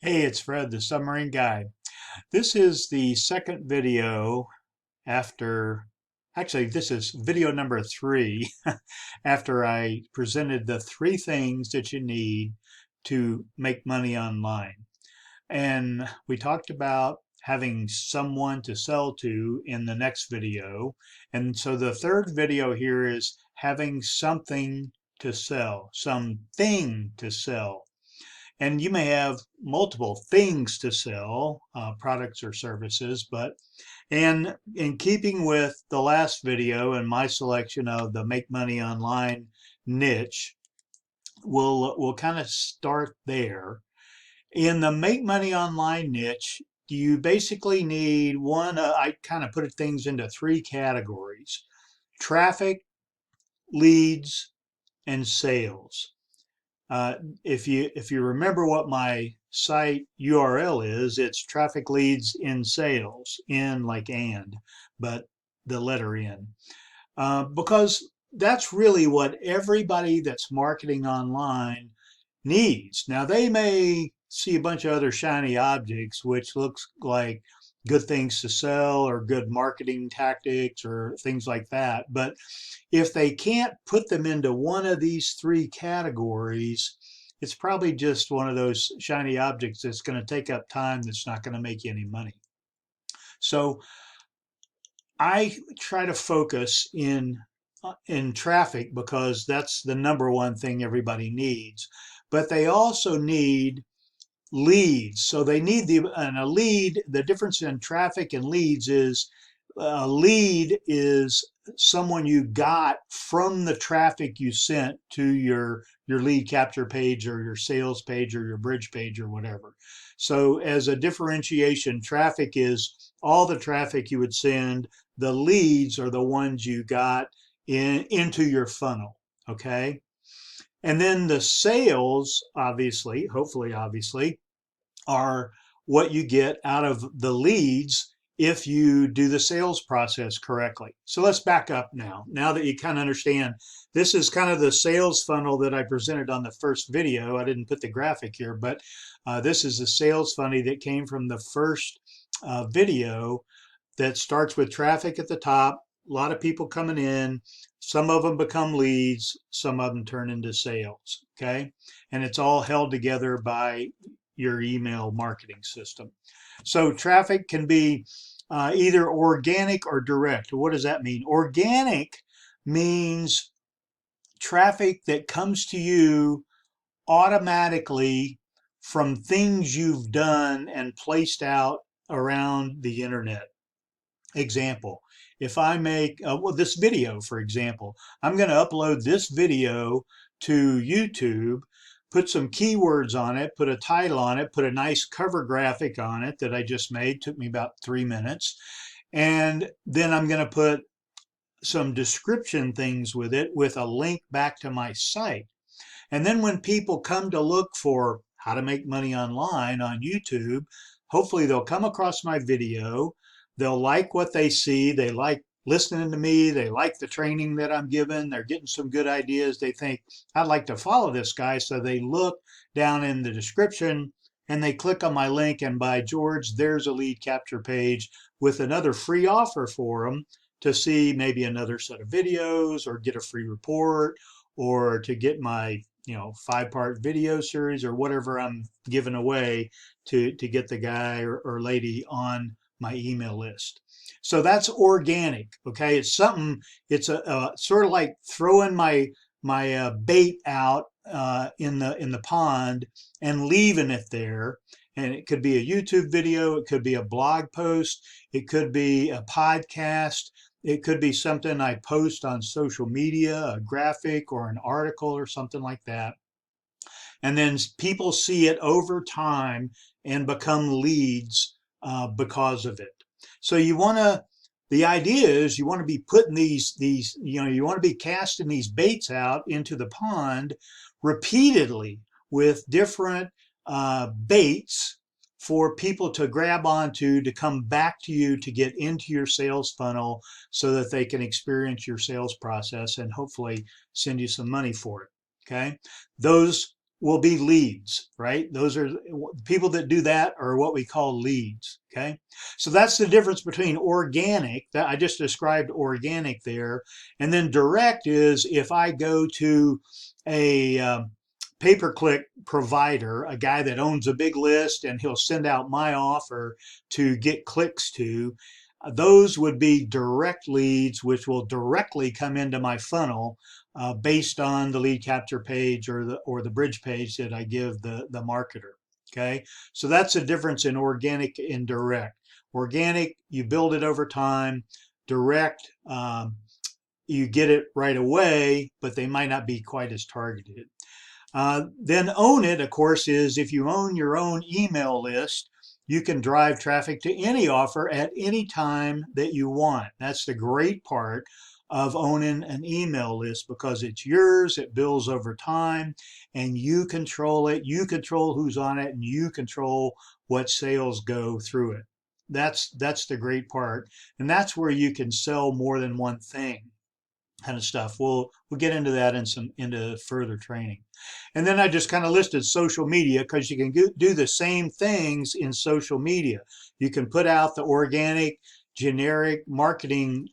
Hey, it's Fred, the submarine guy. This is the second video actually, this is video number 3 after I presented the 3 things that you need to make money online. And we talked about having someone to sell to in the next video. And so the third video here is having something to sell, something to sell. And you may have multiple things to sell, products or services, and in keeping with the last video and my selection of the make money online niche, we'll kind of start there. In the make money online niche, you basically need I kind of put things into 3 categories: traffic, leads, and sales. If you remember what my site URL is, it's traffic leads in sales, in like and, but the letter N, because that's really what everybody that's marketing online needs. Now they may see a bunch of other shiny objects, which looks like good things to sell or good marketing tactics or things like that. But if they can't put them into one of these 3 categories, it's probably just one of those shiny objects that's going to take up time that's not going to make you any money. So I try to focus in traffic because that's the number one thing everybody needs. But they also need leads. So they need a lead. The difference in traffic and leads is a lead is someone you got from the traffic you sent to your lead capture page or your sales page or your bridge page or whatever. So as a differentiation, traffic is all the traffic you would send. The leads are the ones you got into your funnel. Okay. And then the sales, obviously, hopefully, obviously, are what you get out of the leads if you do the sales process correctly. So let's back up now. Now that you kind of understand, this is kind of the sales funnel that I presented on the first video. I didn't put the graphic here, but this is the sales funnel that came from the first video that starts with traffic at the top, a lot of people coming in. Some of them become leads, some of them turn into sales, okay? And it's all held together by your email marketing system. So traffic can be either organic or direct. What does that mean? Organic means traffic that comes to you automatically from things you've done and placed out around the internet. Example, if I make this video, for example, I'm going to upload this video to YouTube, put some keywords on it, put a title on it, put a nice cover graphic on it that I just made, took me about 3 minutes, and then I'm going to put some description things with it with a link back to my site. And then when people come to look for how to make money online on YouTube, hopefully they'll come across my video. They'll like what they see. They like listening to me. They like the training that I'm giving. They're getting some good ideas. They think, I'd like to follow this guy. So they look down in the description and they click on my link. And by George, there's a lead capture page with another free offer for them to see maybe another set of videos or get a free report or to get my 5-part video series or whatever I'm giving away to get the guy or lady on my email list. So that's organic. Okay, it's something. It's a sort of like throwing my bait out in the pond and leaving it there. And it could be a YouTube video, it could be a blog post, it could be a podcast, it could be something I post on social media, a graphic or an article or something like that. And then people see it over time and become leads because of it. So the idea is you want to be putting you want to be casting these baits out into the pond repeatedly with different baits for people to grab onto, to come back to you, to get into your sales funnel so that they can experience your sales process and hopefully send you some money for it. Okay. Those will be leads, right? Those are people that do that are what we call leads. Okay. So that's the difference between organic, that I just described organic there, and then direct is if I go to a pay-per-click provider, a guy that owns a big list and he'll send out my offer to get clicks to. Those would be direct leads, which will directly come into my funnel based on the lead capture page or the bridge page that I give the marketer. Okay, so that's the difference in organic and direct. Organic, you build it over time. Direct, you get it right away, but they might not be quite as targeted. Then own it, of course, is if you own your own email list, you can drive traffic to any offer at any time that you want. That's the great part of owning an email list because it's yours, it builds over time, and you control it. You control who's on it, and you control what sales go through it. That's the great part, and that's where you can sell more than one thing. Kind of stuff. We'll get into that into further training. And then I just kind of listed social media because you can do the same things in social media. You can put out the organic, generic marketing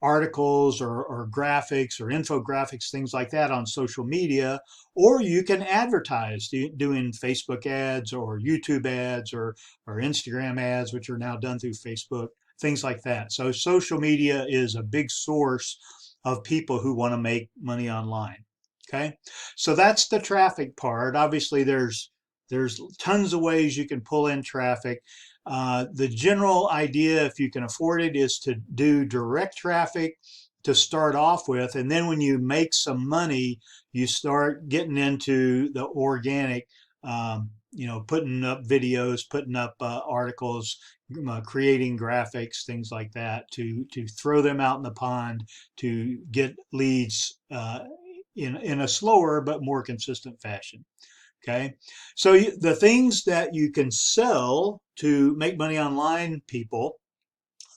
articles or graphics or infographics, things like that on social media, or you can advertise doing Facebook ads or YouTube ads or Instagram ads, which are now done through Facebook, things like that. So social media is a big source of people who want to make money online. Okay, so that's the traffic part. Obviously, there's tons of ways you can pull in traffic. The general idea, if you can afford it, is to do direct traffic to start off with, and then when you make some money, you start getting into the organic. Putting up videos, putting up articles, creating graphics, things like that, to throw them out in the pond to get leads in a slower but more consistent fashion. Okay, so the things that you can sell to make money online, people,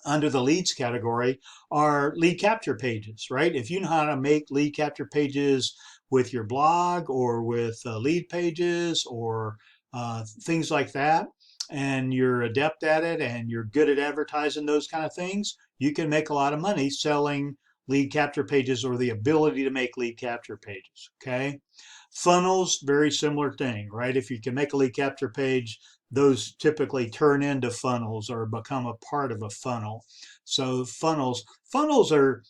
under the leads category are lead capture pages, right? If you know how to make lead capture pages with your blog or with lead pages or things like that, and you're adept at it and you're good at advertising those kind of things, you can make a lot of money selling lead capture pages or the ability to make lead capture pages. Okay. Funnels, very similar thing, right? If you can make a lead capture page, those typically turn into funnels or become a part of a funnel. So funnels are,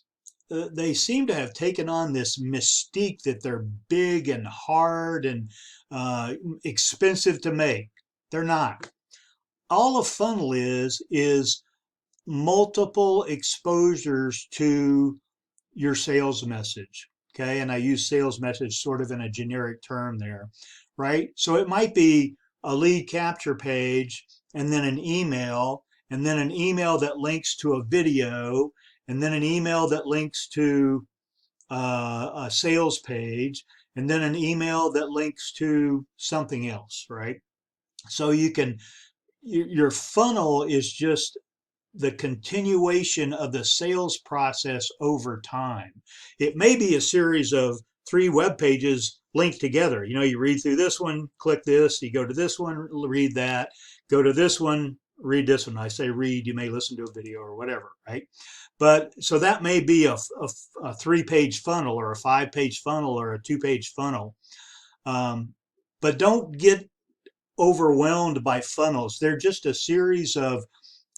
they seem to have taken on this mystique that they're big and hard and expensive to make. They're not. All a funnel is multiple exposures to your sales message. Okay, and I use sales message sort of in a generic term there, right? So it might be a lead capture page and then an email that links to a video and then an email that links to a sales page and then an email that links to something else, right? So your funnel is just the continuation of the sales process over time. It may be a series of 3 web pages linked together. You read through this one, click this, you go to this one, read that, go to this one, read this one. I say read, you may listen to a video or whatever, right? But so that may be a 3-page funnel or a 5-page funnel or a 2-page funnel. But don't get overwhelmed by funnels. They're just a series of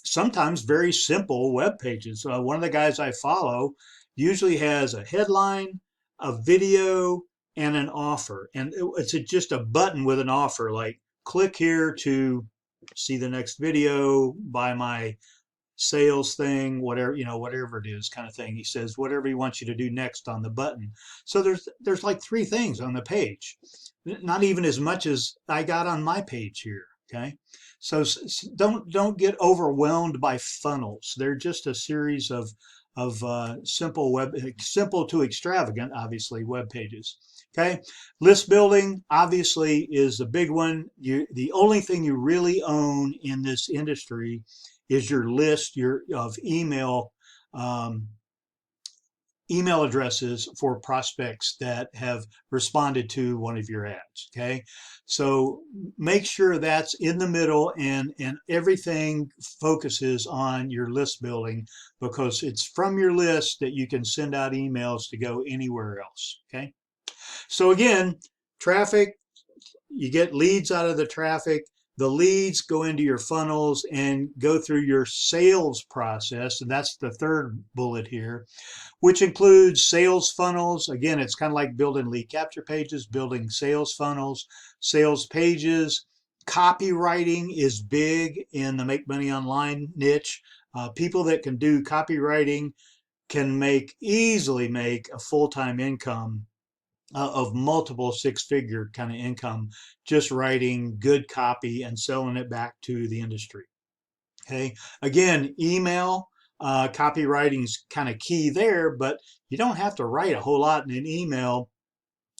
sometimes very simple web pages. One of the guys I follow usually has a headline, a video, and an offer. And it's just a button with an offer, like click here to see the next video, buy my sales thing, whatever it is, kind of thing. He says whatever he wants you to do next on the button. So there's like 3 things on the page, not even as much as I got on my page here. Okay, so don't get overwhelmed by funnels. They're just a series of simple to extravagant, obviously, web pages. Okay, list building obviously is a big one. The only thing you really own in this industry is your list of email email addresses for prospects that have responded to one of your ads. Okay, so make sure that's in the middle, and everything focuses on your list building, because it's from your list that you can send out emails to go anywhere else. Okay, so again, traffic, you get leads out of the traffic. The leads go into your funnels and go through your sales process, and that's the third bullet here, which includes sales funnels. Again, it's kind of like building lead capture pages, building sales funnels, sales pages. Copywriting is big in the Make Money Online niche. People that can do copywriting can easily make a full-time income of multiple six-figure kind of income just writing good copy and selling it back to the industry. Okay, again, email copywriting is kind of key there, but you don't have to write a whole lot in an email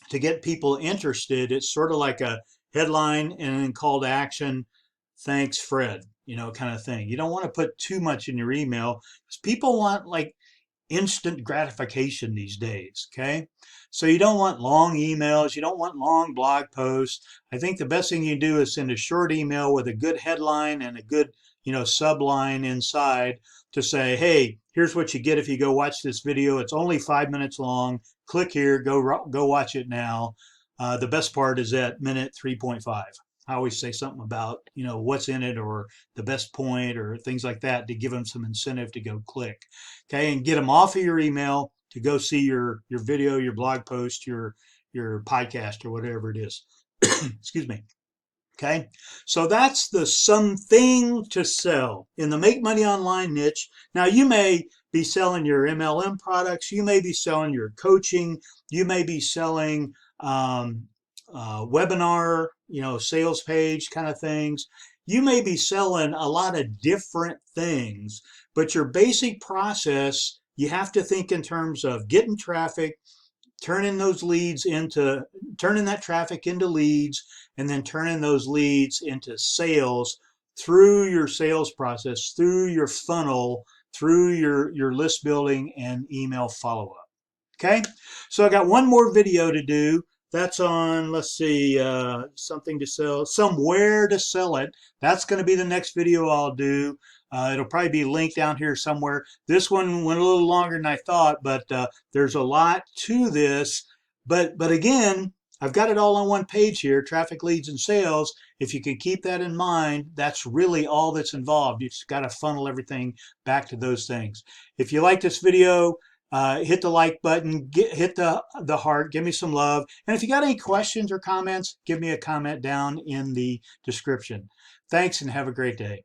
to get people interested. It's sort of like a headline and then call to action, thanks Fred, kind of thing. You don't want to put too much in your email because people want like instant gratification these days. Okay, so you don't want long emails, you don't want long blog posts. I think the best thing you do is send a short email with a good headline and a good subline inside to say, hey, here's what you get if you go watch this video. It's only 5 minutes long. Click here, go watch it now. The best part is at minute 3.5. I always say something about what's in it or the best point or things like that to give them some incentive to go click. Okay, and get them off of your email to go see your video, your blog post, your podcast, or whatever it is. Excuse me. Okay, so that's the something to sell in the Make Money Online niche. Now, you may be selling your MLM products, you may be selling your coaching, you may be selling webinar, sales page kind of things. You may be selling a lot of different things, but your basic process, you have to think in terms of getting traffic, turning that traffic into leads, and then turning those leads into sales through your sales process, through your funnel, through your list building and email follow-up. Okay, so I got one more video to do. That's on, let's see, something to sell, somewhere to sell it. That's going to be the next video I'll do. It'll probably be linked down here somewhere. This one went a little longer than I thought, but there's a lot to this. But again, I've got it all on one page here, traffic, leads, and sales. If you can keep that in mind, that's really all that's involved. You just got to funnel everything back to those things. If you like this video, hit the like button, hit the heart, give me some love. And if you got any questions or comments, give me a comment down in the description. Thanks and have a great day.